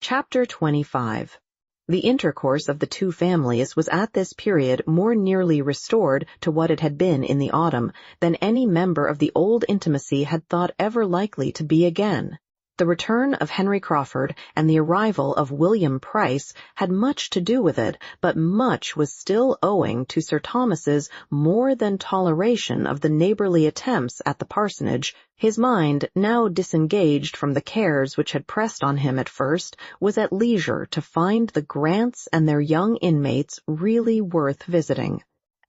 Chapter 25. The intercourse of the two families was at this period more nearly restored to what it had been in the autumn than any member of the old intimacy had thought ever likely to be again. The return of Henry Crawford and the arrival of William Price had much to do with it, but much was still owing to Sir Thomas's more than toleration of the neighborly attempts at the parsonage. His mind, now disengaged from the cares which had pressed on him at first, was at leisure to find the Grants and their young inmates really worth visiting.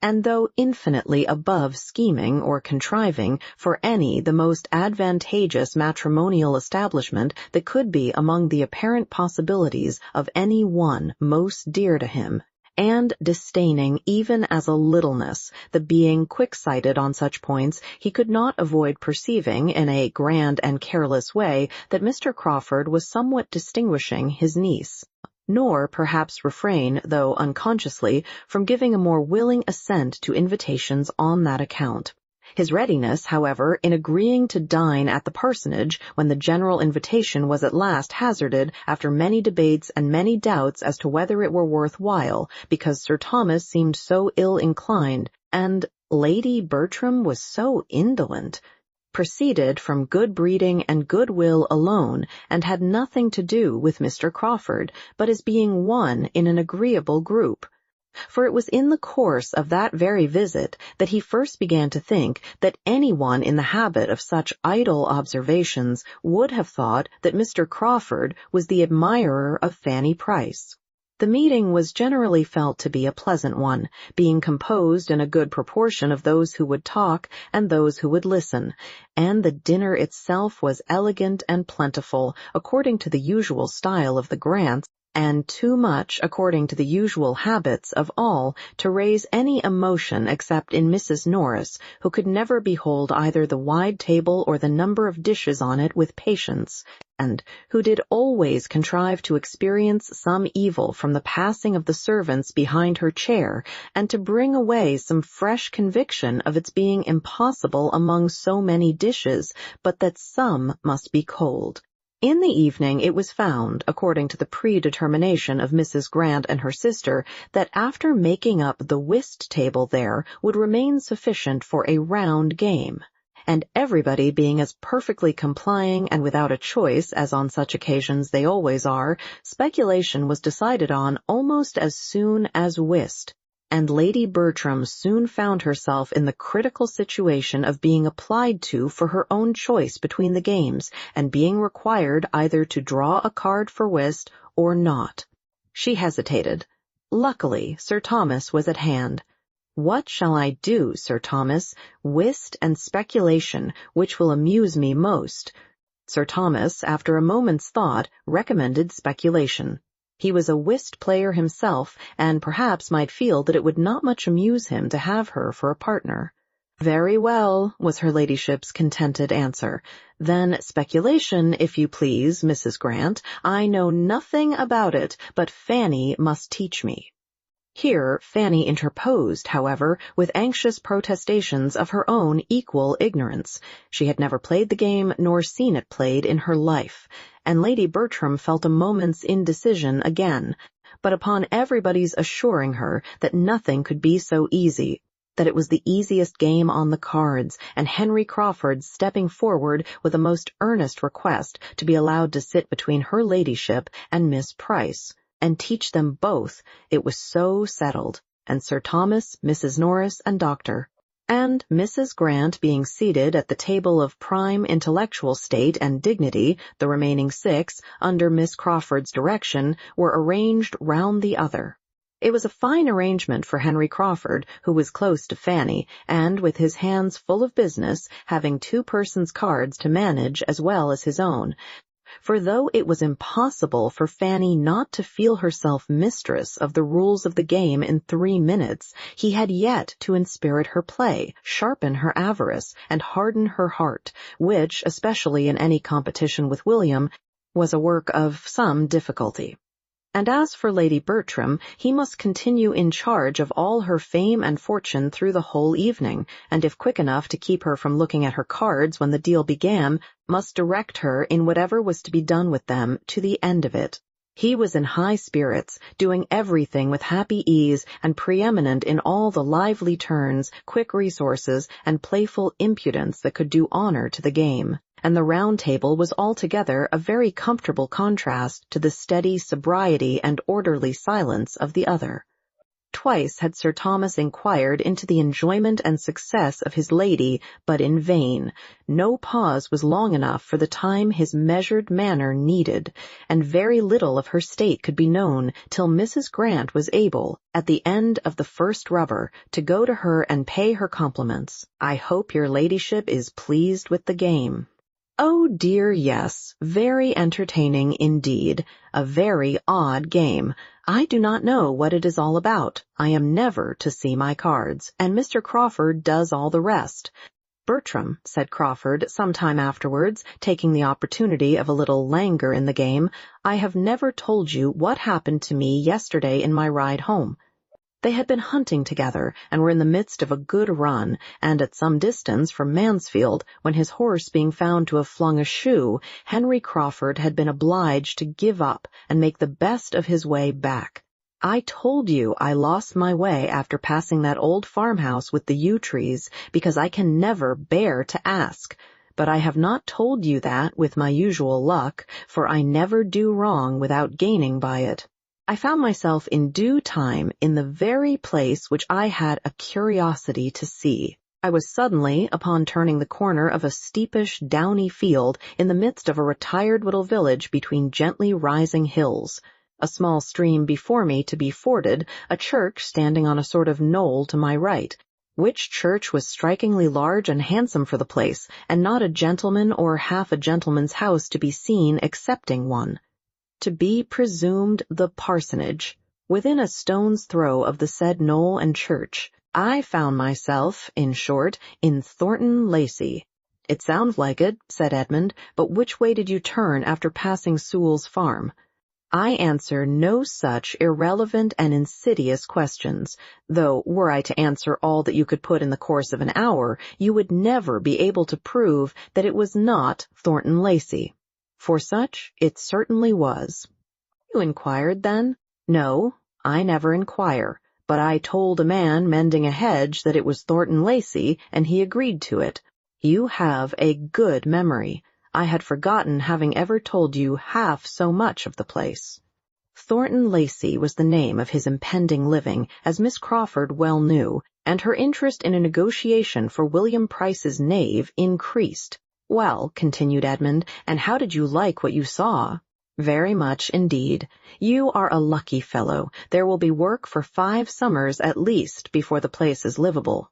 And though infinitely above scheming or contriving for any the most advantageous matrimonial establishment that could be among the apparent possibilities of any one most dear to him, and disdaining even as a littleness the being quick-sighted on such points, he could not avoid perceiving in a grand and careless way that Mr. Crawford was somewhat distinguishing his niece, nor perhaps refrain, though unconsciously, from giving a more willing assent to invitations on that account. His readiness, however, in agreeing to dine at the parsonage when the general invitation was at last hazarded after many debates and many doubts as to whether it were worth while, because Sir Thomas seemed so ill-inclined, and Lady Bertram was so indolent, proceeded from good breeding and good will alone, and had nothing to do with Mr. Crawford, but as being one in an agreeable group. For it was in the course of that very visit that he first began to think that anyone in the habit of such idle observations would have thought that Mr. Crawford was the admirer of Fanny Price. The meeting was generally felt to be a pleasant one, being composed in a good proportion of those who would talk and those who would listen, and the dinner itself was elegant and plentiful, according to the usual style of the Grants, and too much according to the usual habits of all to raise any emotion except in Mrs. Norris, who could never behold either the wide table or the number of dishes on it with patience, and who did always contrive to experience some evil from the passing of the servants behind her chair, and to bring away some fresh conviction of its being impossible among so many dishes, but that some must be cold. In the evening it was found, according to the predetermination of Mrs. Grant and her sister, that after making up the whist table there would remain sufficient for a round game, and everybody being as perfectly complying and without a choice as on such occasions they always are, speculation was decided on almost as soon as whist, and Lady Bertram soon found herself in the critical situation of being applied to for her own choice between the games, and being required either to draw a card for whist or not. She hesitated. Luckily, Sir Thomas was at hand. "What shall I do, Sir Thomas? Whist and speculation, which will amuse me most?" Sir Thomas, after a moment's thought, recommended speculation. He was a whist player himself, and perhaps might feel that it would not much amuse him to have her for a partner. "Very well," was her ladyship's contented answer. "Then speculation, if you please, Mrs. Grant. I know nothing about it, but Fanny must teach me." Here Fanny interposed, however, with anxious protestations of her own equal ignorance. She had never played the game nor seen it played in her life, and Lady Bertram felt a moment's indecision again, but upon everybody's assuring her that nothing could be so easy, that it was the easiest game on the cards, and Henry Crawford stepping forward with a most earnest request to be allowed to sit between her ladyship and Miss Price, and teach them both, it was so settled, and Sir Thomas, Mrs. Norris, and Dr. and Mrs. Grant being seated at the table of prime intellectual state and dignity, the remaining 6, under Miss Crawford's direction, were arranged round the other. It was a fine arrangement for Henry Crawford, who was close to Fanny, and with his hands full of business, having 2 persons' cards to manage as well as his own. For though it was impossible for Fanny not to feel herself mistress of the rules of the game in 3 minutes, he had yet to inspirit her play, sharpen her avarice, and harden her heart, which, especially in any competition with William, was a work of some difficulty. And as for Lady Bertram, he must continue in charge of all her fame and fortune through the whole evening, and if quick enough to keep her from looking at her cards when the deal began, must direct her in whatever was to be done with them to the end of it. He was in high spirits, doing everything with happy ease and preeminent in all the lively turns, quick resources, and playful impudence that could do honor to the game. And the Round Table was altogether a very comfortable contrast to the steady sobriety and orderly silence of the other. Twice had Sir Thomas inquired into the enjoyment and success of his lady, but in vain. No pause was long enough for the time his measured manner needed, and very little of her state could be known till Mrs. Grant was able, at the end of the first rubber, to go to her and pay her compliments. "I hope your ladyship is pleased with the game." "Oh dear, yes, very entertaining indeed. A very odd game. I do not know what it is all about. I am never to see my cards, and Mr. Crawford does all the rest." "Bertram," said Crawford some time afterwards, taking the opportunity of a little languor in the game, "I have never told you what happened to me yesterday in my ride home." They had been hunting together and were in the midst of a good run, and at some distance from Mansfield, when his horse being found to have flung a shoe, Henry Crawford had been obliged to give up and make the best of his way back. "I told you I lost my way after passing that old farmhouse with the yew trees, because I can never bear to ask. But I have not told you that with my usual luck, for I never do wrong without gaining by it. I found myself in due time in the very place which I had a curiosity to see. I was suddenly upon turning the corner of a steepish, downy field in the midst of a retired little village between gently rising hills. A small stream before me to be forded, a church standing on a sort of knoll to my right, which church was strikingly large and handsome for the place, and not a gentleman or half a gentleman's house to be seen excepting one. To be presumed the parsonage. Within a stone's throw of the said knoll and church, I found myself, in short, in Thornton Lacey. "It sounds like it," said Edmund, "but which way did you turn after passing Sewell's farm?" I answer no such irrelevant and insidious questions, though were I to answer all that you could put in the course of an hour, you would never be able to prove that it was not Thornton Lacey. For such it certainly was. "You inquired, then?" "No, I never inquire, but I told a man mending a hedge that it was Thornton Lacey, and he agreed to it. You have a good memory. I had forgotten having ever told you half so much of the place." Thornton Lacey was the name of his impending living, as Miss Crawford well knew, and her interest in a negotiation for William Price's knave increased. "Well," continued Edmund, "and how did you like what you saw?" "Very much indeed. You are a lucky fellow. There will be work for 5 summers at least before the place is livable."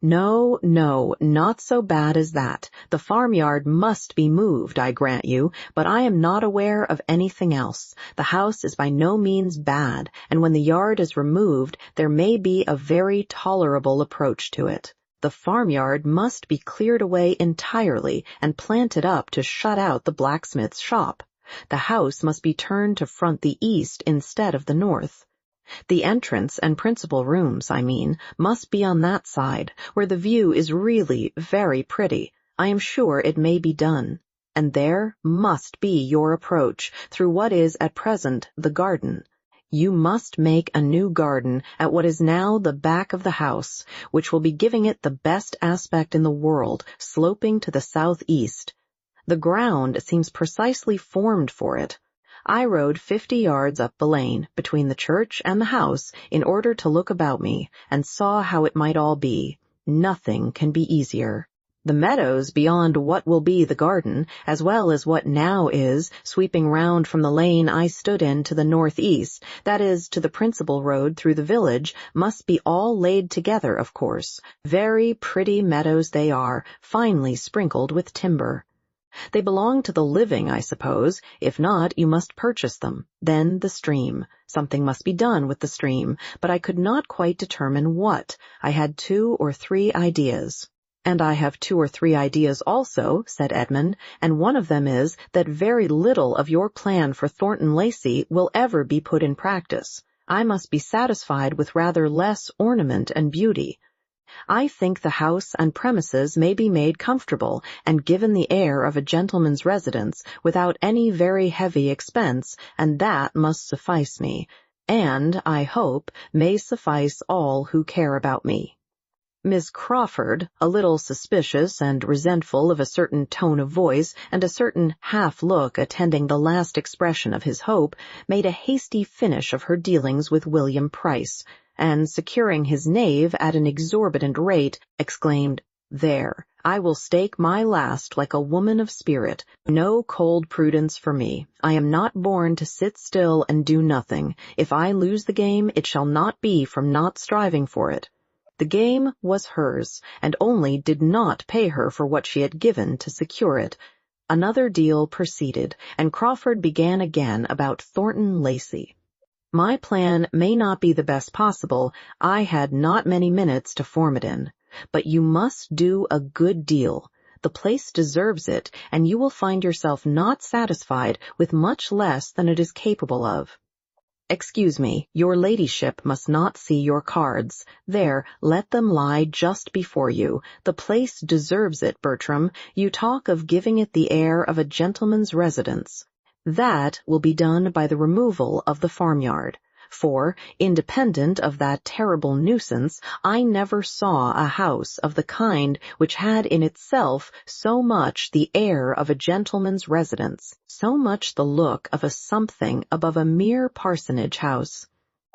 "No, no, not so bad as that. The farmyard must be moved, I grant you, but I am not aware of anything else. The house is by no means bad, and when the yard is removed, there may be a very tolerable approach to it. The farmyard must be cleared away entirely and planted up to shut out the blacksmith's shop. The house must be turned to front the east instead of the north. The entrance and principal rooms, I mean, must be on that side, where the view is really very pretty. I am sure it may be done. And there must be your approach through what is at present the garden. You must make a new garden at what is now the back of the house, which will be giving it the best aspect in the world, sloping to the southeast. The ground seems precisely formed for it. I rode 50 yards up the lane, between the church and the house, in order to look about me, and saw how it might all be. Nothing can be easier. The meadows beyond what will be the garden, as well as what now is, sweeping round from the lane I stood in to the northeast, that is, to the principal road through the village, must be all laid together, of course. Very pretty meadows they are, finely sprinkled with timber. They belong to the living, I suppose. If not, you must purchase them. Then the stream. Something must be done with the stream, but I could not quite determine what. I had 2 or 3 ideas. "And I have 2 or 3 ideas also," said Edmund, "and one of them is that very little of your plan for Thornton Lacey will ever be put in practice. I must be satisfied with rather less ornament and beauty. I think the house and premises may be made comfortable and given the air of a gentleman's residence without any very heavy expense, and that must suffice me, and, I hope, may suffice all who care about me. Miss Crawford, a little suspicious and resentful of a certain tone of voice and a certain half-look attending the last expression of his hope, made a hasty finish of her dealings with William Price, and, securing his knave at an exorbitant rate, exclaimed, "There, I will stake my last like a woman of spirit. No cold prudence for me. I am not born to sit still and do nothing. If I lose the game, it shall not be from not striving for it." The game was hers, and only did not pay her for what she had given to secure it. Another deal proceeded, and Crawford began again about Thornton Lacey. "My plan may not be the best possible. I had not many minutes to form it in. But you must do a good deal. The place deserves it, and you will find yourself not satisfied with much less than it is capable of. Excuse me, your ladyship must not see your cards. There, let them lie just before you. The place deserves it, Bertram. You talk of giving it the air of a gentleman's residence. That will be done by the removal of the farmyard. For, independent of that terrible nuisance, I never saw a house of the kind which had in itself so much the air of a gentleman's residence, so much the look of a something above a mere parsonage house,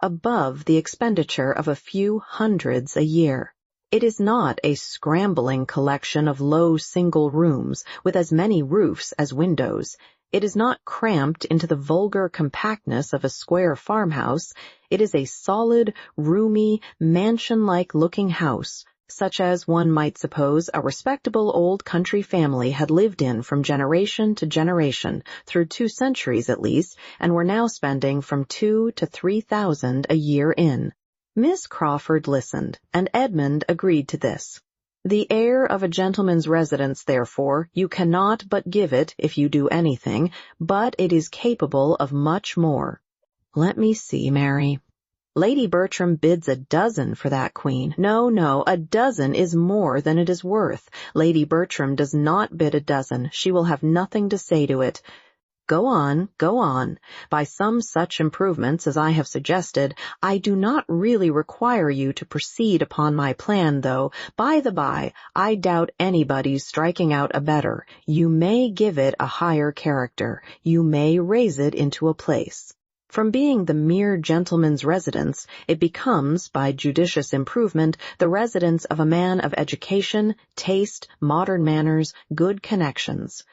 above the expenditure of a few hundreds a year. It is not a scrambling collection of low single rooms with as many roofs as windows. It is not cramped into the vulgar compactness of a square farmhouse. It is a solid, roomy, mansion-like looking house, such as one might suppose a respectable old country family had lived in from generation to generation, through 2 centuries at least, and were now spending from 2,000 to 3,000 a year in. Miss Crawford listened, and Edmund agreed to this. The air of a gentleman's residence, therefore, you cannot but give it if you do anything, but it is capable of much more. Let me see, Mary. Lady Bertram bids 12 for that queen. No, 12 is more than it is worth. Lady Bertram does not bid 12. She will have nothing to say to it. Go on. By some such improvements as I have suggested, I do not really require you to proceed upon my plan, though, by the by, I doubt anybody's striking out a better. You may give it a higher character. You may raise it into a place. From being the mere gentleman's residence, it becomes, by judicious improvement, the residence of a man of education, taste, modern manners, good connections.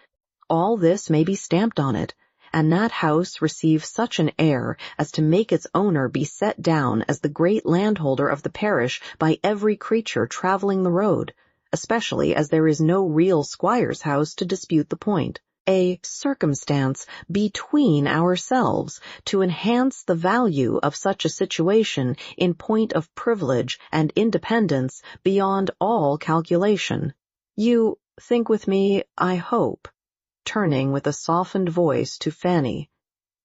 All this may be stamped on it, and that house receive such an air as to make its owner be set down as the great landholder of the parish by every creature traveling the road, especially as there is no real squire's house to dispute the point. A circumstance between ourselves to enhance the value of such a situation in point of privilege and independence beyond all calculation. You think with me, I hope. Turning with a softened voice to Fanny.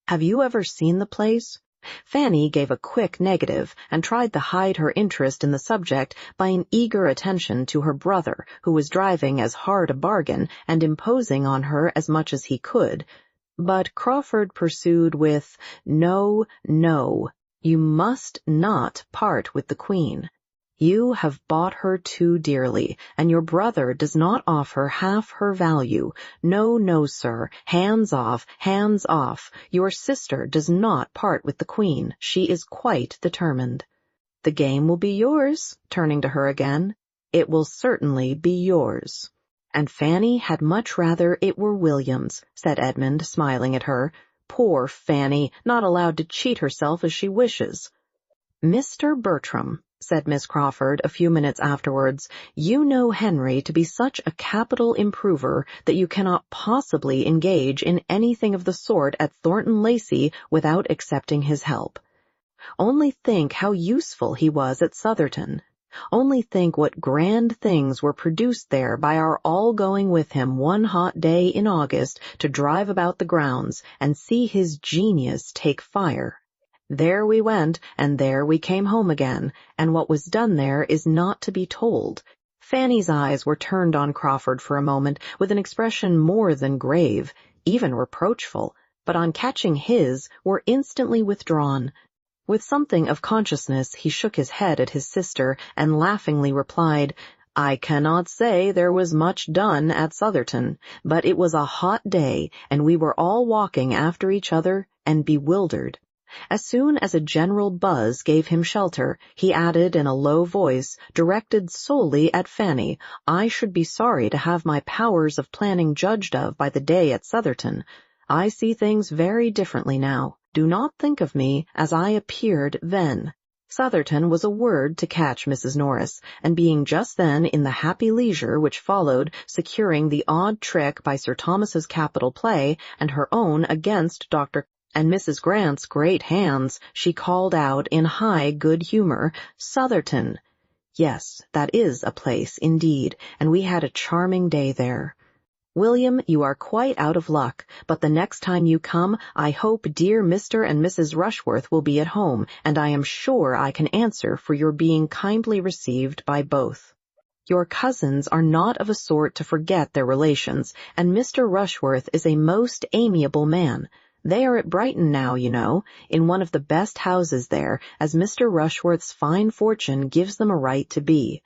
Have you ever seen the place? Fanny gave a quick negative and tried to hide her interest in the subject by an eager attention to her brother, who was driving as hard a bargain and imposing on her as much as he could. But Crawford pursued with, No, you must not part with the queen. You have bought her too dearly, and your brother does not offer half her value. No, sir, hands off. Your sister does not part with the queen. She is quite determined. The game will be yours, turning to her again. It will certainly be yours. And Fanny had much rather it were William's, said Edmund, smiling at her. Poor Fanny, not allowed to cheat herself as she wishes. Mr. Bertram, said Miss Crawford a few minutes afterwards, you know Henry to be such a capital improver that you cannot possibly engage in anything of the sort at Thornton Lacey without accepting his help. Only think how useful he was at Sotherton. Only think what grand things were produced there by our all going with him one hot day in August to drive about the grounds and see his genius take fire. There we went, and there we came home again, and what was done there is not to be told. Fanny's eyes were turned on Crawford for a moment with an expression more than grave, even reproachful, but on catching his, were instantly withdrawn. With something of consciousness, he shook his head at his sister and laughingly replied, "I cannot say there was much done at Sotherton, but it was a hot day, and we were all walking after each other and bewildered." As soon as a general buzz gave him shelter, he added in a low voice, directed solely at Fanny, "I should be sorry to have my powers of planning judged of by the day at Sotherton. I see things very differently now. Do not think of me as I appeared then." Sotherton was a word to catch Mrs. Norris, and being just then in the happy leisure which followed securing the odd trick by Sir Thomas's capital play and her own against Dr. and Mrs. Grant's great hands, she called out in high good humor, "Sotherton! Yes, that is a place indeed, and we had a charming day there. William, you are quite out of luck, but the next time you come, I hope dear Mr. and Mrs. Rushworth will be at home, and I am sure I can answer for your being kindly received by both. Your cousins are not of a sort to forget their relations, and Mr. Rushworth is a most amiable man. They are at Brighton now, you know, in one of the best houses there, as Mr. Rushworth's fine fortune gives them a right to be.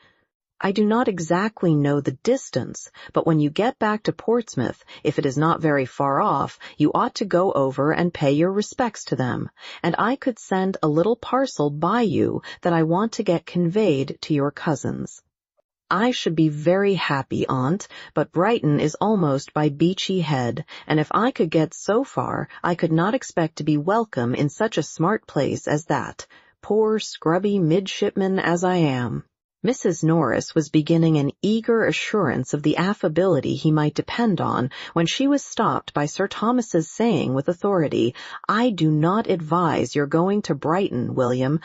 I do not exactly know the distance, but when you get back to Portsmouth, if it is not very far off, you ought to go over and pay your respects to them, and I could send a little parcel by you that I want to get conveyed to your cousins. I should be very happy, Aunt, but Brighton is almost by Beachy Head, and if I could get so far, I could not expect to be welcome in such a smart place as that, poor scrubby midshipman as I am." Mrs. Norris was beginning an eager assurance of the affability he might depend on when she was stopped by Sir Thomas's saying with authority, "I do not advise your going to Brighton, William,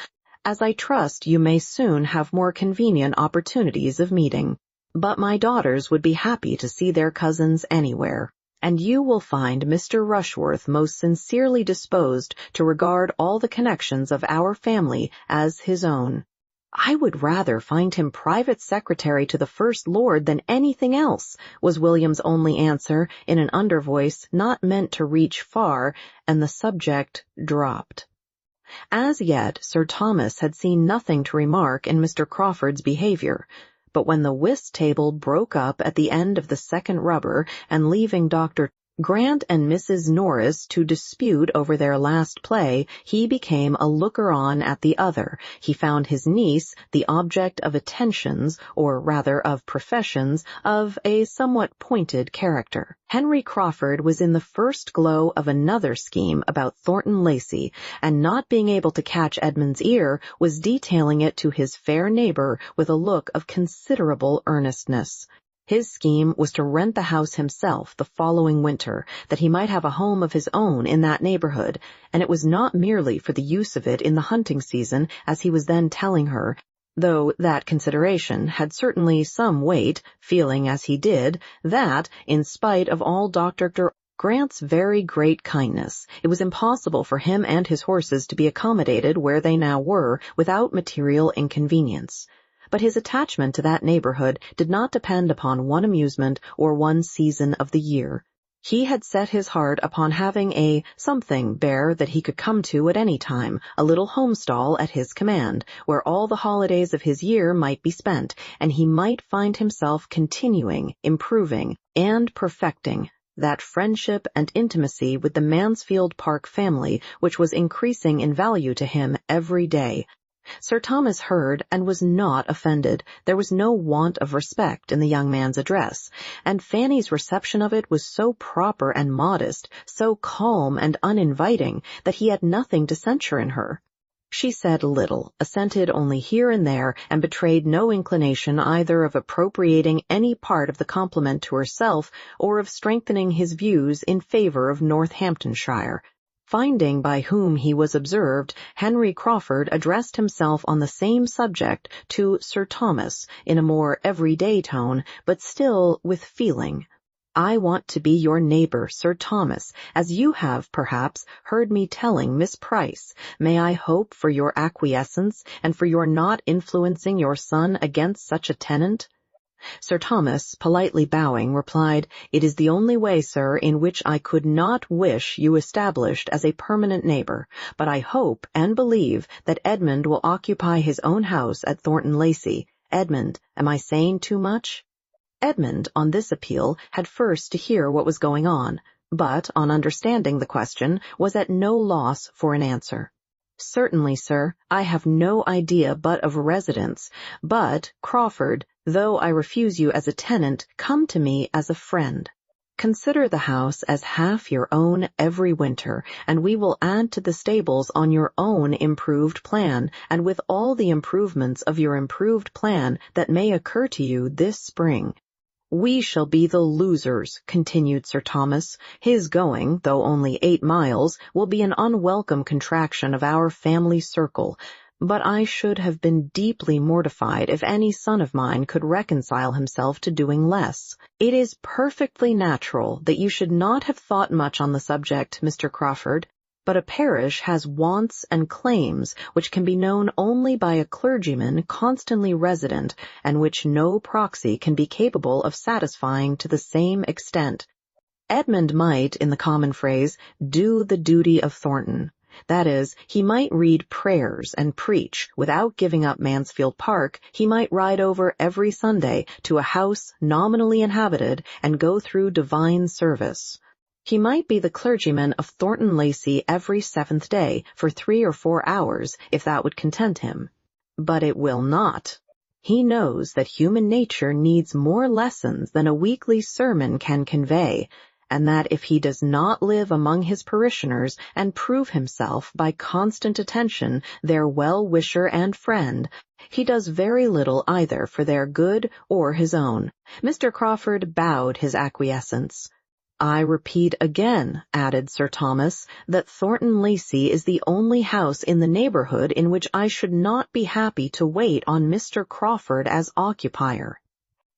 as I trust you may soon have more convenient opportunities of meeting. But my daughters would be happy to see their cousins anywhere, and you will find Mr. Rushworth most sincerely disposed to regard all the connections of our family as his own." "I would rather find him private secretary to the First Lord than anything else," was William's only answer in an undervoice not meant to reach far, and the subject dropped. As yet, Sir Thomas had seen nothing to remark in Mr. Crawford's behavior, but when the whist table broke up at the end of the second rubber and leaving Dr. Grant and Mrs. Norris to dispute over their last play, he became a looker-on at the other. He found his niece the object of attentions, or rather of professions, of a somewhat pointed character. Henry Crawford was in the first glow of another scheme about Thornton Lacey, and not being able to catch Edmund's ear, was detailing it to his fair neighbor with a look of considerable earnestness. His scheme was to rent the house himself the following winter, that he might have a home of his own in that neighborhood, and it was not merely for the use of it in the hunting season, as he was then telling her, though that consideration had certainly some weight, feeling as he did, that, in spite of all Dr. Grant's very great kindness, it was impossible for him and his horses to be accommodated where they now were without material inconvenience. But his attachment to that neighborhood did not depend upon one amusement or one season of the year. He had set his heart upon having a something there that he could come to at any time, a little homestall at his command, where all the holidays of his year might be spent, and he might find himself continuing, improving, and perfecting that friendship and intimacy with the Mansfield Park family which was increasing in value to him every day. Sir Thomas heard and was not offended. There was no want of respect in the young man's address, and Fanny's reception of it was so proper and modest, so calm and uninviting, that he had nothing to censure in her. She said little, assented only here and there, and betrayed no inclination either of appropriating any part of the compliment to herself or of strengthening his views in favor of Northamptonshire. Finding by whom he was observed, Henry Crawford addressed himself on the same subject to Sir Thomas in a more everyday tone, but still with feeling. I want to be your neighbor, Sir Thomas, as you have, perhaps, heard me telling Miss Price. May I hope for your acquiescence, and for your not influencing your son against such a tenant?" Sir Thomas, politely bowing, replied, "It is the only way, sir, in which I could not wish you established as a permanent neighbor, but I hope and believe that Edmund will occupy his own house at Thornton Lacey. Edmund, am I saying too much?" Edmund, on this appeal, had first to hear what was going on, but, on understanding the question, was at no loss for an answer. "Certainly, sir, I have no idea but of residence, but, Crawford, though I refuse you as a tenant, come to me as a friend. Consider the house as half your own every winter, and we will add to the stables on your own improved plan, and with all the improvements of your improved plan that may occur to you this spring. We shall be the losers," continued Sir Thomas. "His going, though only 8 miles, will be an unwelcome contraction of our family circle, but I should have been deeply mortified if any son of mine could reconcile himself to doing less. It is perfectly natural that you should not have thought much on the subject, Mr. Crawford, but a parish has wants and claims which can be known only by a clergyman constantly resident, and which no proxy can be capable of satisfying to the same extent. Edmund might, in the common phrase, do the duty of Thornton. That is, he might read prayers and preach. Without giving up Mansfield Park, he might ride over every Sunday to a house nominally inhabited and go through divine service. He might be the clergyman of Thornton Lacey every 7th day for 3 or 4 hours, if that would content him. But it will not. He knows that human nature needs more lessons than a weekly sermon can convey, and that if he does not live among his parishioners and prove himself by constant attention their well-wisher and friend, he does very little either for their good or his own. Mr. Crawford bowed his acquiescence. "I repeat again," added Sir Thomas, "that Thornton Lacey is the only house in the neighborhood in which I should not be happy to wait on Mr. Crawford as occupier."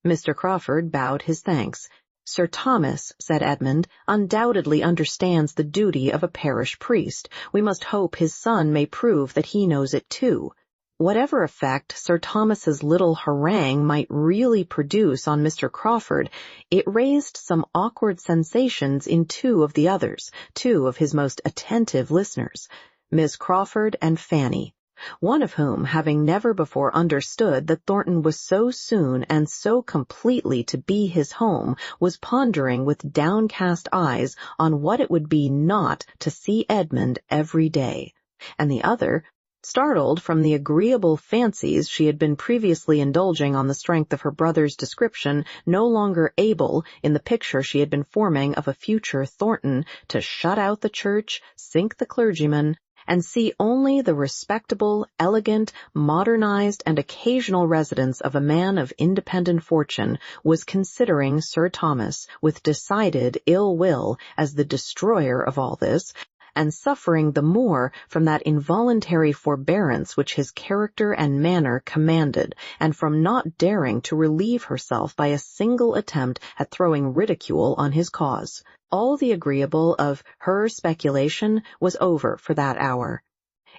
Mr. Crawford bowed his thanks. "Sir Thomas," said Edmund, "undoubtedly understands the duty of a parish priest. We must hope his son may prove that he knows it too." Whatever effect Sir Thomas's little harangue might really produce on Mr. Crawford, it raised some awkward sensations in 2 of the others, 2 of his most attentive listeners, Miss Crawford and Fanny, one of whom, having never before understood that Thornton was so soon and so completely to be his home, was pondering with downcast eyes on what it would be not to see Edmund every day, and the other, startled from the agreeable fancies she had been previously indulging on the strength of her brother's description, no longer able, in the picture she had been forming of a future Thornton, to shut out the church, sink the clergyman, and see only the respectable, elegant, modernized, and occasional residence of a man of independent fortune, was considering Sir Thomas with decided ill will as the destroyer of all this, and suffering the more from that involuntary forbearance which his character and manner commanded, and from not daring to relieve herself by a single attempt at throwing ridicule on his cause. All the agreeable of her speculation was over for that hour.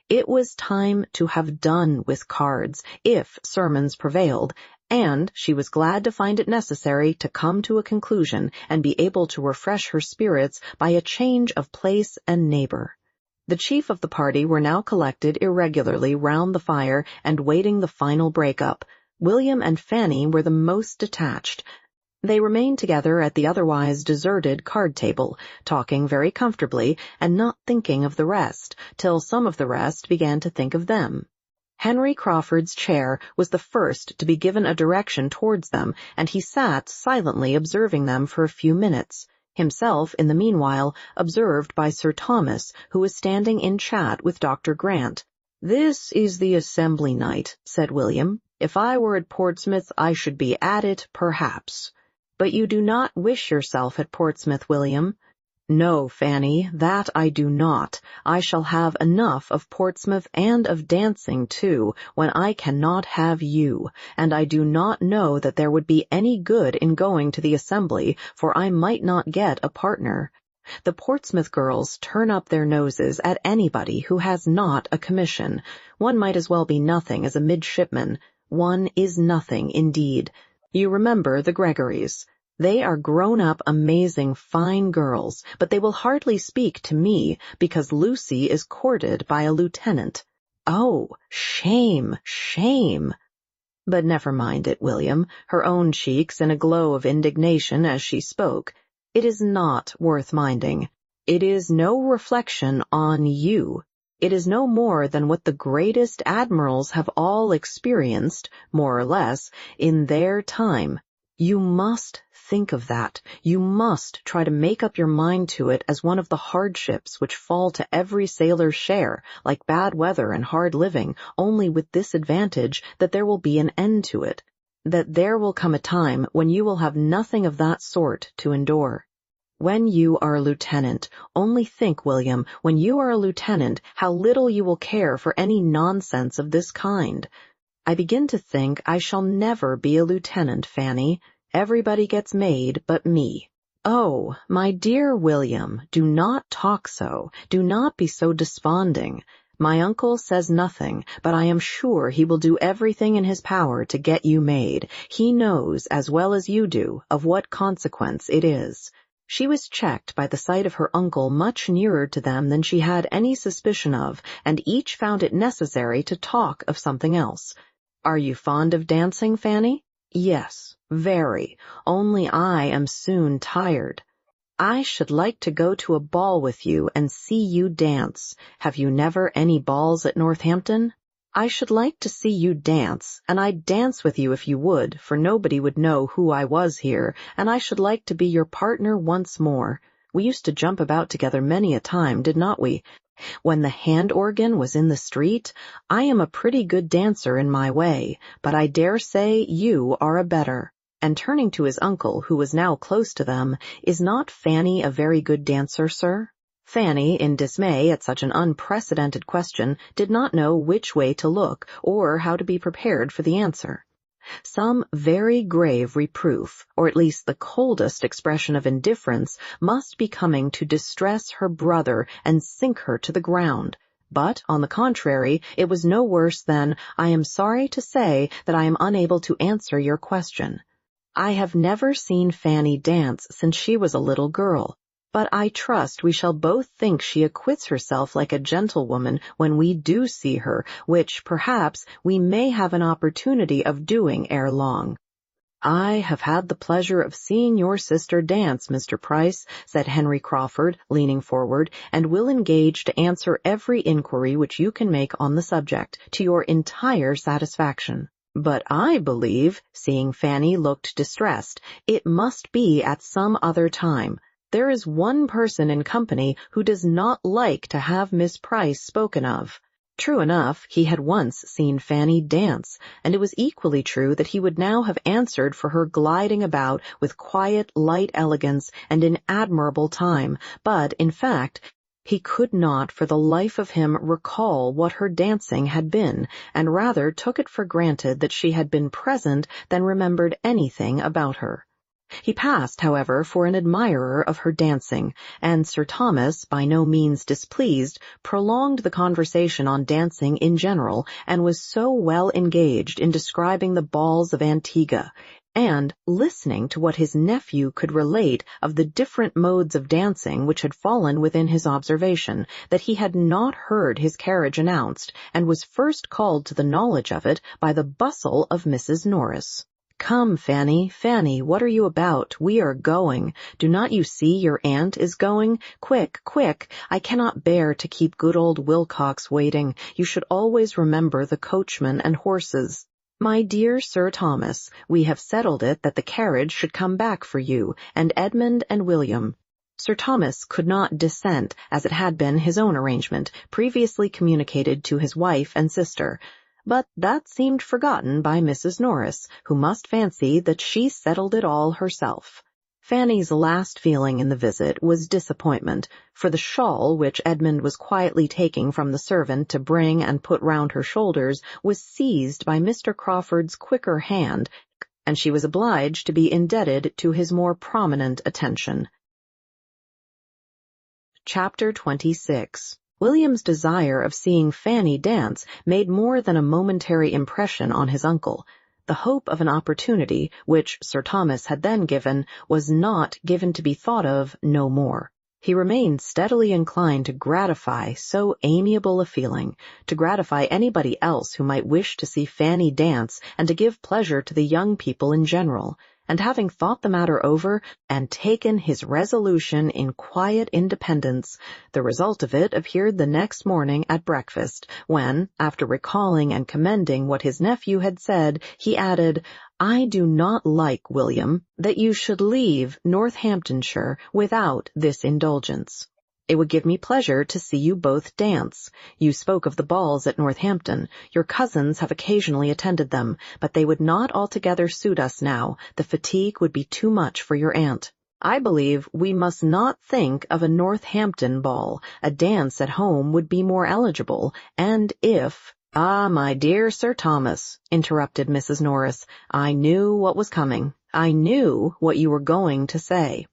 It was time to have done with cards, if sermons prevailed, and she was glad to find it necessary to come to a conclusion and be able to refresh her spirits by a change of place and neighbor. The chief of the party were now collected irregularly round the fire and waiting the final break-up. William and Fanny were the most detached. They remained together at the otherwise deserted card-table, talking very comfortably and not thinking of the rest, till some of the rest began to think of them. Henry Crawford's chair was the first to be given a direction towards them, and he sat silently observing them for a few minutes, himself, in the meanwhile, observed by Sir Thomas, who was standing in chat with Dr. Grant. "This is the assembly night," said William. "If I were at Portsmouth, I should be at it, perhaps." "But you do not wish yourself at Portsmouth, William?" No, Fanny, that I do not. I shall have enough of Portsmouth and of dancing, too, when I cannot have you, and I do not know that there would be any good in going to the assembly, for I might not get a partner. The Portsmouth girls turn up their noses at anybody who has not a commission. One might as well be nothing as a midshipman. One is nothing, indeed. You remember the Gregorys. They are grown-up, amazing, fine girls, but they will hardly speak to me because Lucy is courted by a lieutenant. Oh, shame, shame! But never mind it, William, her own cheeks in a glow of indignation as she spoke. It is not worth minding. It is no reflection on you. It is no more than what the greatest admirals have all experienced, more or less, in their time. You must think of that. You must try to make up your mind to it as one of the hardships which fall to every sailor's share, like bad weather and hard living, only with this advantage that there will be an end to it. That there will come a time when you will have nothing of that sort to endure. When you are a lieutenant, only think, William, when you are a lieutenant, how little you will care for any nonsense of this kind. I begin to think I shall never be a lieutenant, Fanny. Everybody gets made but me. Oh, my dear William, do not talk so. Do not be so desponding. My uncle says nothing, but I am sure he will do everything in his power to get you made. He knows, as well as you do, of what consequence it is. She was checked by the sight of her uncle much nearer to them than she had any suspicion of, and each found it necessary to talk of something else. Are you fond of dancing, Fanny? Yes, very, only I am soon tired. I should like to go to a ball with you and see you dance. Have you never any balls at Northampton? I should like to see you dance, and I'd dance with you if you would, for nobody would know who I was here, and I should like to be your partner once more. We used to jump about together many a time, did not we? When the hand organ was in the street, I am a pretty good dancer in my way, but I dare say you are a better. And turning to his uncle, who was now close to them, is not Fanny a very good dancer, sir? Fanny, in dismay at such an unprecedented question, did not know which way to look, or how to be prepared for the answer. Some very grave reproof, or at least the coldest expression of indifference, must be coming to distress her brother and sink her to the ground. But, on the contrary, it was no worse than, I am sorry to say that I am unable to answer your question. I have never seen Fanny dance since she was a little girl, but I trust we shall both think she acquits herself like a gentlewoman when we do see her, which, perhaps, we may have an opportunity of doing ere long. I have had the pleasure of seeing your sister dance, Mr. Price, said Henry Crawford, leaning forward, and will engage to answer every inquiry which you can make on the subject, to your entire satisfaction. But I believe, seeing Fanny looked distressed, it must be at some other time. There is one person in company who does not like to have Miss Price spoken of. True enough, he had once seen Fanny dance, and it was equally true that he would now have answered for her gliding about with quiet, light elegance and in admirable time, but, in fact, he could not for the life of him recall what her dancing had been, and rather took it for granted that she had been present than remembered anything about her. He passed, however, for an admirer of her dancing, and Sir Thomas, by no means displeased, prolonged the conversation on dancing in general, and was so well engaged in describing the balls of Antigua, and listening to what his nephew could relate of the different modes of dancing which had fallen within his observation, that he had not heard his carriage announced, and was first called to the knowledge of it by the bustle of Mrs. Norris. Come, Fanny, Fanny, what are you about? We are going. Do not you see your aunt is going? Quick, quick, I cannot bear to keep good old Wilcox waiting. You should always remember the coachman and horses. My dear Sir Thomas, we have settled it that the carriage should come back for you, and Edmund and William. Sir Thomas could not dissent, as it had been his own arrangement, previously communicated to his wife and sister. But that seemed forgotten by Mrs. Norris, who must fancy that she settled it all herself. Fanny's last feeling in the visit was disappointment, for the shawl which Edmund was quietly taking from the servant to bring and put round her shoulders was seized by Mr. Crawford's quicker hand, and she was obliged to be indebted to his more prominent attention. Chapter 26. William's desire of seeing Fanny dance made more than a momentary impression on his uncle. The hope of an opportunity, which Sir Thomas had then given, was not given to be thought of no more. He remained steadily inclined to gratify so amiable a feeling, to gratify anybody else who might wish to see Fanny dance, and to give pleasure to the young people in general. And having thought the matter over, and taken his resolution in quiet independence, the result of it appeared the next morning at breakfast, when, after recalling and commending what his nephew had said, he added, "I do not like, William, that you should leave Northamptonshire without this indulgence. It would give me pleasure to see you both dance. You spoke of the balls at Northampton. Your cousins have occasionally attended them, but they would not altogether suit us now. The fatigue would be too much for your aunt. I believe we must not think of a Northampton ball. A dance at home would be more eligible, and if—" "Ah, my dear Sir Thomas," interrupted Mrs. Norris, "I knew what was coming. I knew what you were going to say.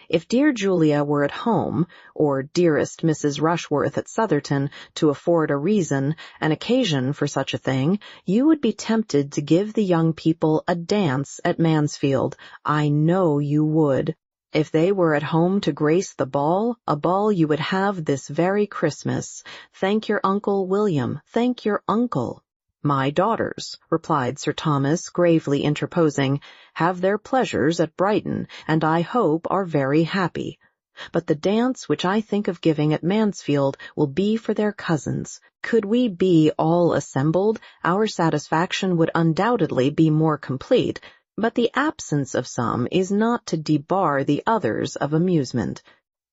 If dear Julia were at home, or dearest Mrs. Rushworth at Sotherton, to afford a reason, an occasion for such a thing, you would be tempted to give the young people a dance at Mansfield. I know you would. If they were at home to grace the ball, a ball you would have this very Christmas. Thank your uncle, William, thank your uncle." "My daughters," replied Sir Thomas, gravely interposing, "have their pleasures at Brighton, and I hope are very happy. But the dance which I think of giving at Mansfield will be for their cousins. Could we be all assembled, our satisfaction would undoubtedly be more complete, but the absence of some is not to debar the others of amusement."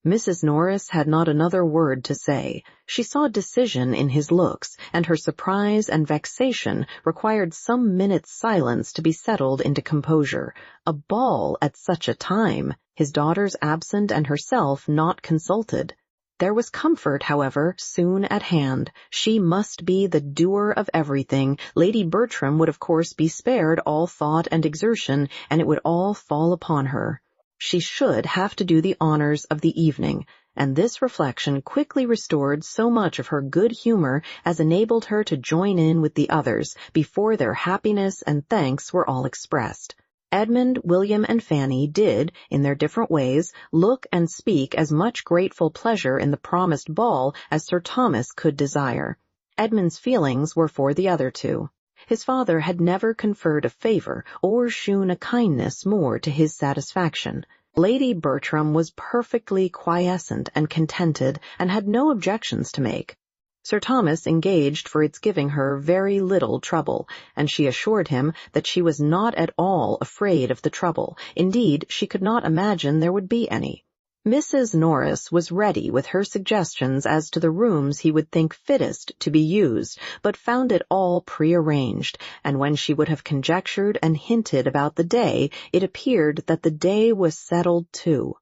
Mrs. Norris had not another word to say. She saw decision in his looks, and her surprise and vexation required some minutes' silence to be settled into composure. A ball at such a time, his daughters absent and herself not consulted. There was comfort, however, soon at hand. She must be the doer of everything. Lady Bertram would of course be spared all thought and exertion, and it would all fall upon her. She should have to do the honors of the evening, and this reflection quickly restored so much of her good humor as enabled her to join in with the others before their happiness and thanks were all expressed. Edmund, William, and Fanny did, in their different ways, look and speak as much grateful pleasure in the promised ball as Sir Thomas could desire. Edmund's feelings were for the other two. His father had never conferred a favor or shewn a kindness more to his satisfaction. Lady Bertram was perfectly quiescent and contented, and had no objections to make. Sir Thomas engaged for its giving her very little trouble, and she assured him that she was not at all afraid of the trouble. Indeed, she could not imagine there would be any. Mrs. Norris was ready with her suggestions as to the rooms he would think fittest to be used, but found it all prearranged, and when she would have conjectured and hinted about the day, it appeared that the day was settled too.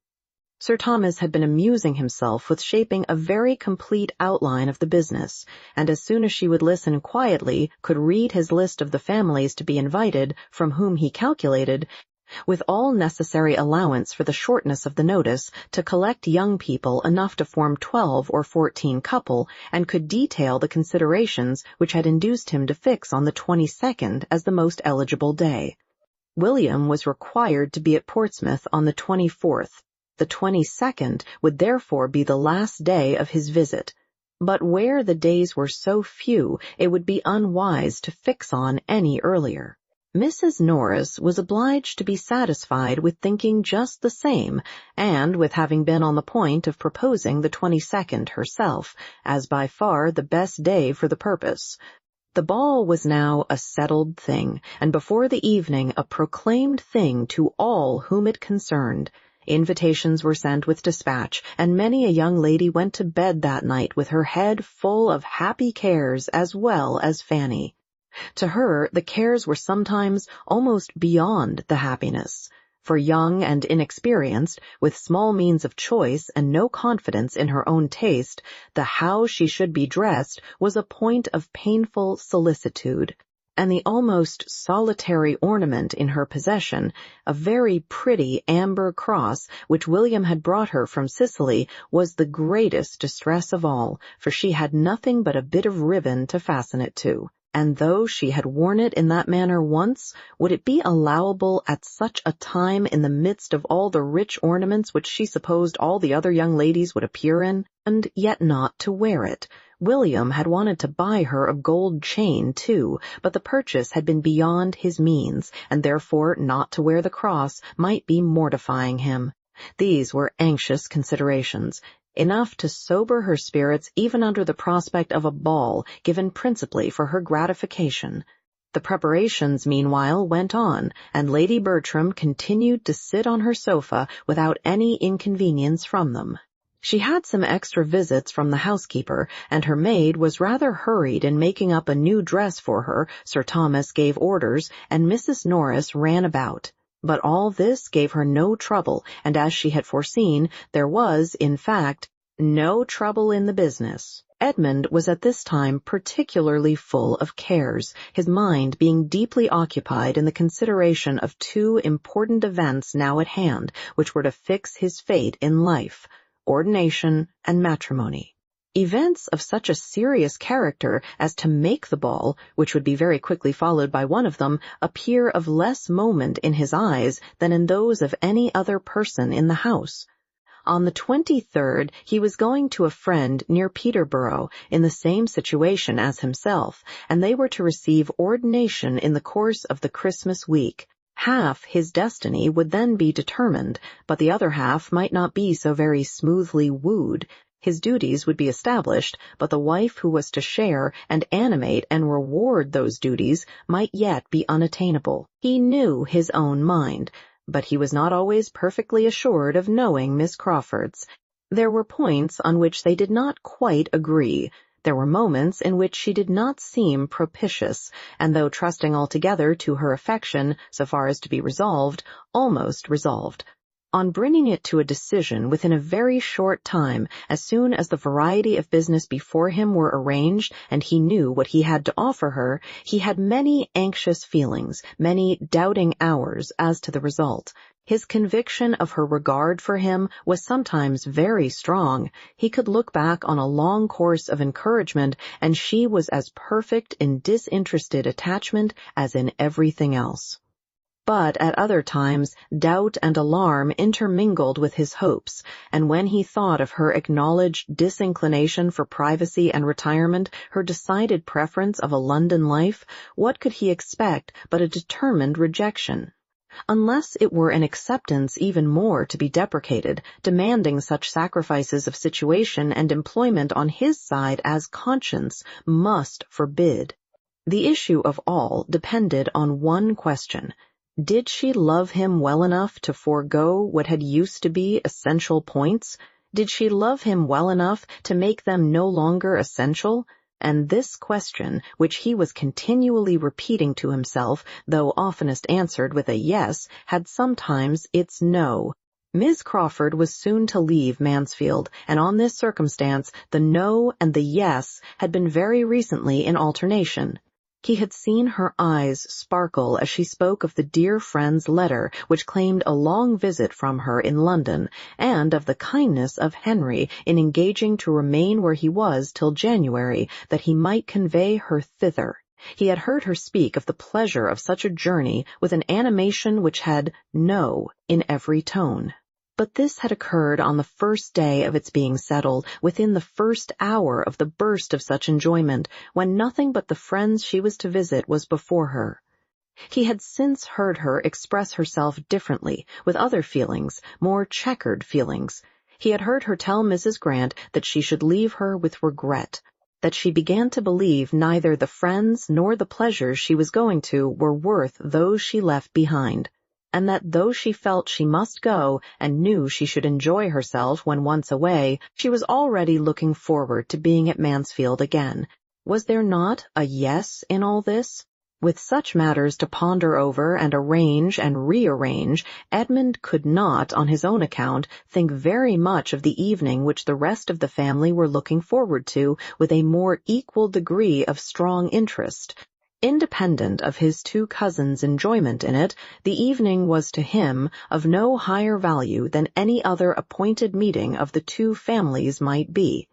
Sir Thomas had been amusing himself with shaping a very complete outline of the business, and as soon as she would listen quietly, could read his list of the families to be invited, from whom he calculated, with all necessary allowance for the shortness of the notice, to collect young people enough to form 12 or 14 couple, and could detail the considerations which had induced him to fix on the 22nd as the most eligible day. William was required to be at Portsmouth on the 24th. The 22nd would therefore be the last day of his visit. But where the days were so few, it would be unwise to fix on any earlier. Mrs. Norris was obliged to be satisfied with thinking just the same, and with having been on the point of proposing the 22nd herself, as by far the best day for the purpose. The ball was now a settled thing, and before the evening a proclaimed thing to all whom it concerned. Invitations were sent with dispatch, and many a young lady went to bed that night with her head full of happy cares as well as Fanny. To her, the cares were sometimes almost beyond the happiness. For young and inexperienced, with small means of choice and no confidence in her own taste, the how she should be dressed was a point of painful solicitude, and the almost solitary ornament in her possession, a very pretty amber cross which William had brought her from Sicily, was the greatest distress of all, for she had nothing but a bit of ribbon to fasten it to. And though she had worn it in that manner once, would it be allowable at such a time in the midst of all the rich ornaments which she supposed all the other young ladies would appear in, and yet not to wear it? William had wanted to buy her a gold chain, too, but the purchase had been beyond his means, and therefore not to wear the cross might be mortifying him. These were anxious considerations, enough to sober her spirits even under the prospect of a ball given principally for her gratification. The preparations, meanwhile, went on, and Lady Bertram continued to sit on her sofa without any inconvenience from them. She had some extra visits from the housekeeper, and her maid was rather hurried in making up a new dress for her. Sir Thomas gave orders, and Mrs. Norris ran about. But all this gave her no trouble, and as she had foreseen, there was, in fact, no trouble in the business. Edmund was at this time particularly full of cares, his mind being deeply occupied in the consideration of two important events now at hand, which were to fix his fate in life: ordination and matrimony. Events of such a serious character as to make the ball, which would be very quickly followed by one of them, appear of less moment in his eyes than in those of any other person in the house. On the 23rd he was going to a friend near Peterborough in the same situation as himself, and they were to receive ordination in the course of the Christmas week. Half his destiny would then be determined, but the other half might not be so very smoothly wooed. His duties would be established, but the wife who was to share and animate and reward those duties might yet be unattainable. He knew his own mind, but he was not always perfectly assured of knowing Miss Crawford's. There were points on which they did not quite agree. There were moments in which she did not seem propitious, and though trusting altogether to her affection, so far as to be resolved, almost resolved. On bringing it to a decision within a very short time, as soon as the variety of business before him were arranged and he knew what he had to offer her, he had many anxious feelings, many doubting hours as to the result. His conviction of her regard for him was sometimes very strong. He could look back on a long course of encouragement, and she was as perfect in disinterested attachment as in everything else. But at other times doubt and alarm intermingled with his hopes, and when he thought of her acknowledged disinclination for privacy and retirement, her decided preference of a London life, what could he expect but a determined rejection? Unless it were an acceptance even more to be deprecated, demanding such sacrifices of situation and employment on his side as conscience must forbid. The issue of all depended on one question: did she love him well enough to forego what had used to be essential points? Did she love him well enough to make them no longer essential? And this question, which he was continually repeating to himself, though oftenest answered with a yes, had sometimes its no. Miss Crawford was soon to leave Mansfield, and on this circumstance the no and the yes had been very recently in alternation. He had seen her eyes sparkle as she spoke of the dear friend's letter which claimed a long visit from her in London, and of the kindness of Henry in engaging to remain where he was till January, that he might convey her thither. He had heard her speak of the pleasure of such a journey with an animation which had no in every tone. But this had occurred on the first day of its being settled, within the first hour of the burst of such enjoyment, when nothing but the friends she was to visit was before her. He had since heard her express herself differently, with other feelings, more checkered feelings. He had heard her tell Mrs. Grant that she should leave her with regret, that she began to believe neither the friends nor the pleasures she was going to were worth those she left behind, and that though she felt she must go and knew she should enjoy herself when once away, she was already looking forward to being at Mansfield again. Was there not a yes in all this? With such matters to ponder over and arrange and rearrange, Edmund could not, on his own account, think very much of the evening which the rest of the family were looking forward to with a more equal degree of strong interest. Independent of his two cousins' enjoyment in it, the evening was to him of no higher value than any other appointed meeting of the two families might be.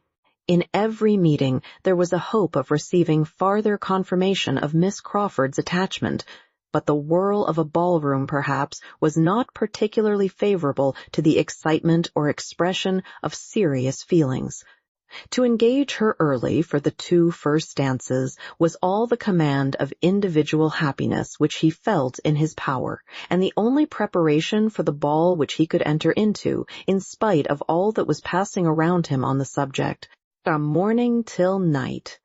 In every meeting there was a hope of receiving farther confirmation of Miss Crawford's attachment, but the whirl of a ballroom, perhaps, was not particularly favorable to the excitement or expression of serious feelings. To engage her early for the two first dances was all the command of individual happiness which he felt in his power, and the only preparation for the ball which he could enter into, in spite of all that was passing around him on the subject, from morning till night.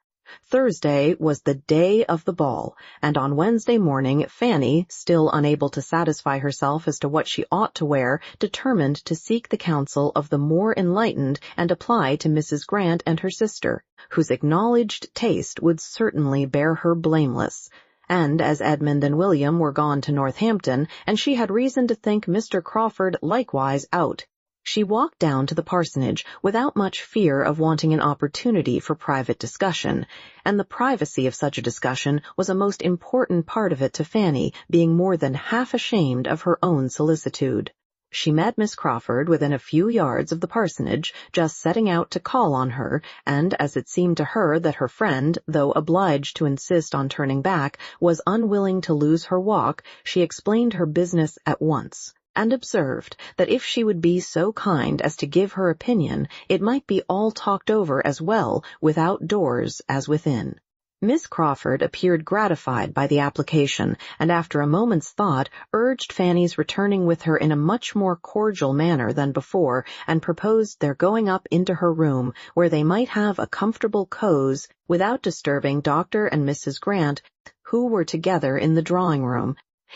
Thursday was the day of the ball, and on Wednesday morning Fanny, still unable to satisfy herself as to what she ought to wear, determined to seek the counsel of the more enlightened and apply to Mrs. Grant and her sister, whose acknowledged taste would certainly bear her blameless. And as Edmund and William were gone to Northampton, and she had reason to think Mr. Crawford likewise out, she walked down to the parsonage without much fear of wanting an opportunity for private discussion, and the privacy of such a discussion was a most important part of it to Fanny, being more than half ashamed of her own solicitude. She met Miss Crawford within a few yards of the parsonage, just setting out to call on her, and as it seemed to her that her friend, though obliged to insist on turning back, was unwilling to lose her walk, she explained her business at once, and observed that if she would be so kind as to give her opinion, it might be all talked over as well without doors as within. Miss Crawford appeared gratified by the application, and after a moment's thought urged Fanny's returning with her in a much more cordial manner than before, and proposed their going up into her room, where they might have a comfortable cause without disturbing Dr. and Mrs. Grant, who were together in the drawing-room.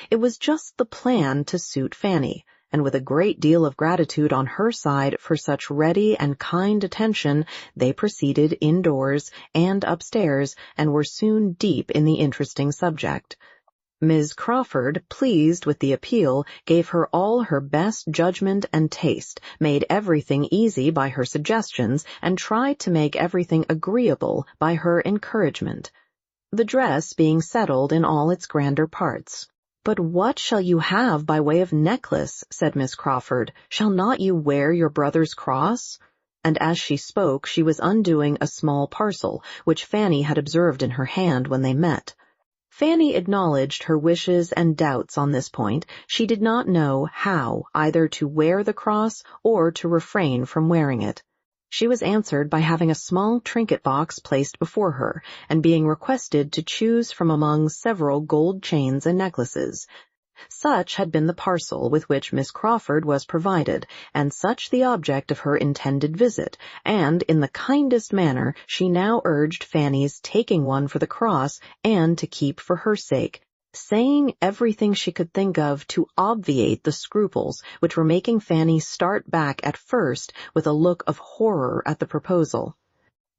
It was just the plan to suit Fanny, and with a great deal of gratitude on her side for such ready and kind attention, they proceeded indoors and upstairs, and were soon deep in the interesting subject. Miss Crawford, pleased with the appeal, gave her all her best judgment and taste, made everything easy by her suggestions, and tried to make everything agreeable by her encouragement. The dress being settled in all its grander parts. "But what shall you have by way of necklace?" said Miss Crawford. "Shall not you wear your brother's cross?" And as she spoke she was undoing a small parcel, which Fanny had observed in her hand when they met. Fanny acknowledged her wishes and doubts on this point. She did not know how either to wear the cross or to refrain from wearing it. She was answered by having a small trinket box placed before her, and being requested to choose from among several gold chains and necklaces. Such had been the parcel with which Miss Crawford was provided, and such the object of her intended visit, and in the kindest manner she now urged Fanny's taking one for the cross and to keep for her sake, saying everything she could think of to obviate the scruples which were making Fanny start back at first with a look of horror at the proposal.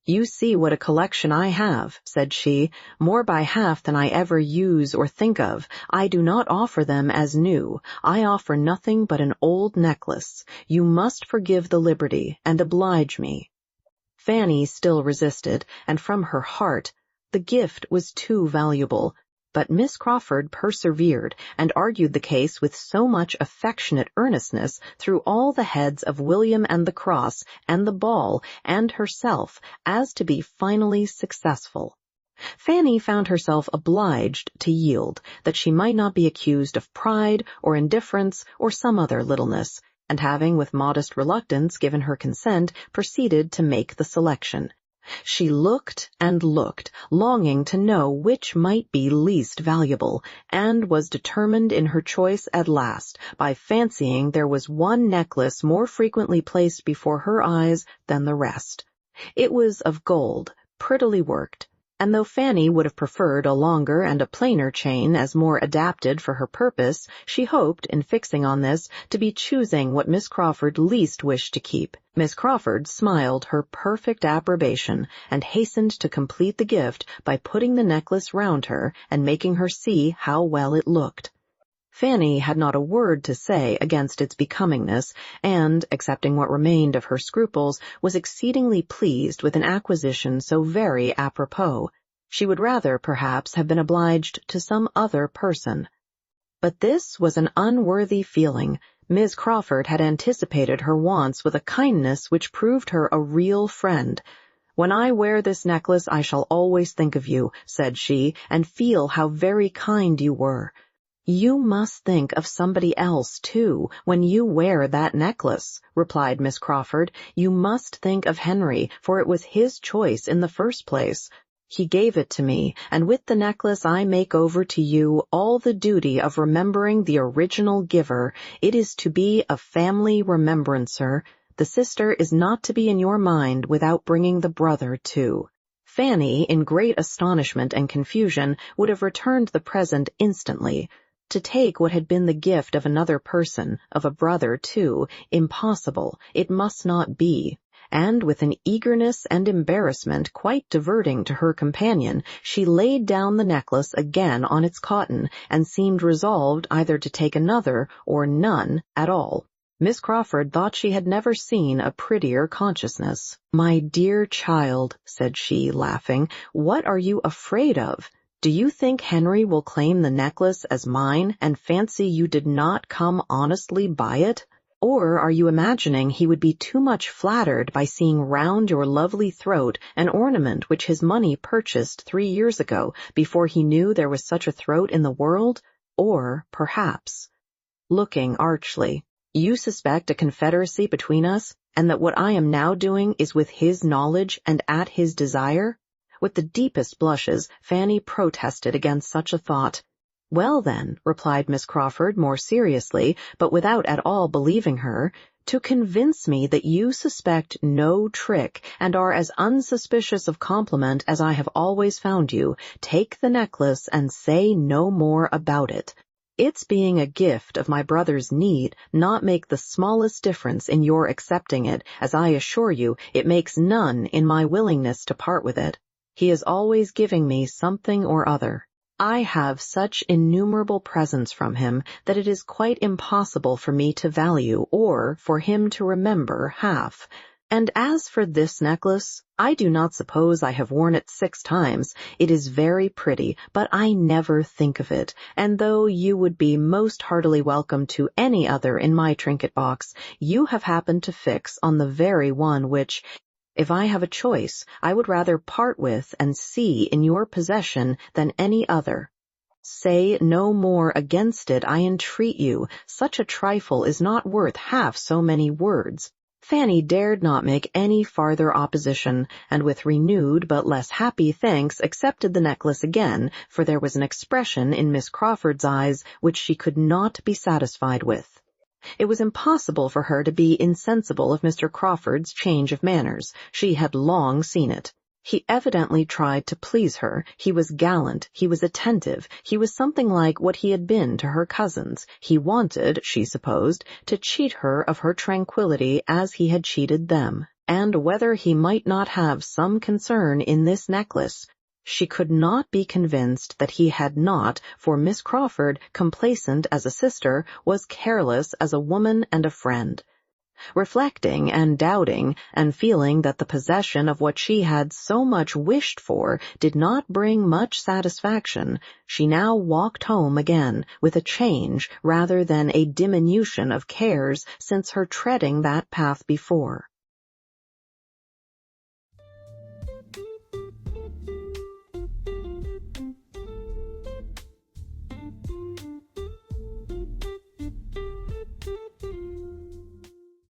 "You see what a collection I have," said she, "more by half than I ever use or think of. I do not offer them as new. I offer nothing but an old necklace. You must forgive the liberty, and oblige me." Fanny still resisted, and from her heart the gift was too valuable. But Miss Crawford persevered, and argued the case with so much affectionate earnestness through all the heads of William and the cross, and the ball, and herself, as to be finally successful. Fanny found herself obliged to yield, that she might not be accused of pride, or indifference, or some other littleness, and having with modest reluctance given her consent, proceeded to make the selection. She looked and looked, longing to know which might be least valuable, and was determined in her choice at last, by fancying there was one necklace more frequently placed before her eyes than the rest. It was of gold, prettily worked, And though Fanny would have preferred a longer and a plainer chain as more adapted for her purpose, she hoped, in fixing on this, to be choosing what Miss Crawford least wished to keep. Miss Crawford smiled her perfect approbation and hastened to complete the gift by putting the necklace round her and making her see how well it looked. Fanny had not a word to say against its becomingness, and, accepting what remained of her scruples, was exceedingly pleased with an acquisition so very apropos. She would rather, perhaps, have been obliged to some other person. But this was an unworthy feeling. Miss Crawford had anticipated her wants with a kindness which proved her a real friend. "When I wear this necklace I shall always think of you," said she, "and feel how very kind you were." "You must think of somebody else, too, when you wear that necklace," replied Miss Crawford. "You must think of Henry, for it was his choice in the first place. He gave it to me, and with the necklace I make over to you all the duty of remembering the original giver. It is to be a family remembrancer. The sister is not to be in your mind without bringing the brother, too." Fanny, in great astonishment and confusion, would have returned the present instantly. To take what had been the gift of another person, of a brother, too, impossible, it must not be. And with an eagerness and embarrassment quite diverting to her companion, she laid down the necklace again on its cotton, and seemed resolved either to take another or none at all. Miss Crawford thought she had never seen a prettier consciousness. "My dear child," said she, laughing, "what are you afraid of? Do you think Henry will claim the necklace as mine and fancy you did not come honestly by it? Or are you imagining he would be too much flattered by seeing round your lovely throat an ornament which his money purchased 3 years ago, before he knew there was such a throat in the world? Or, perhaps," looking archly, "you suspect a confederacy between us, and that what I am now doing is with his knowledge and at his desire?" With the deepest blushes, Fanny protested against such a thought. "Well, then," replied Miss Crawford more seriously, but without at all believing her, "to convince me that you suspect no trick and are as unsuspicious of compliment as I have always found you, take the necklace and say no more about it. Its being a gift of my brother's need not make the smallest difference in your accepting it, as I assure you it makes none in my willingness to part with it. He is always giving me something or other. I have such innumerable presents from him that it is quite impossible for me to value or for him to remember half. And as for this necklace, I do not suppose I have worn it 6 times. It is very pretty, but I never think of it, and though you would be most heartily welcome to any other in my trinket box, you have happened to fix on the very one which, if I have a choice, I would rather part with and see in your possession than any other. Say no more against it, I entreat you. Such a trifle is not worth half so many words." Fanny dared not make any farther opposition, and with renewed but less happy thanks accepted the necklace again, for there was an expression in Miss Crawford's eyes which she could not be satisfied with. It was impossible for her to be insensible of Mr. Crawford's change of manners. She had long seen it. He evidently tried to please her. He was gallant, he was attentive, he was something like what he had been to her cousins. He wanted, she supposed, to cheat her of her tranquillity as he had cheated them. And whether he might not have some concern in this necklace, she could not be convinced that he had not, for Miss Crawford, complacent as a sister, was careless as a woman and a friend. Reflecting and doubting, and feeling that the possession of what she had so much wished for did not bring much satisfaction, she now walked home again, with a change rather than a diminution of cares since her treading that path before.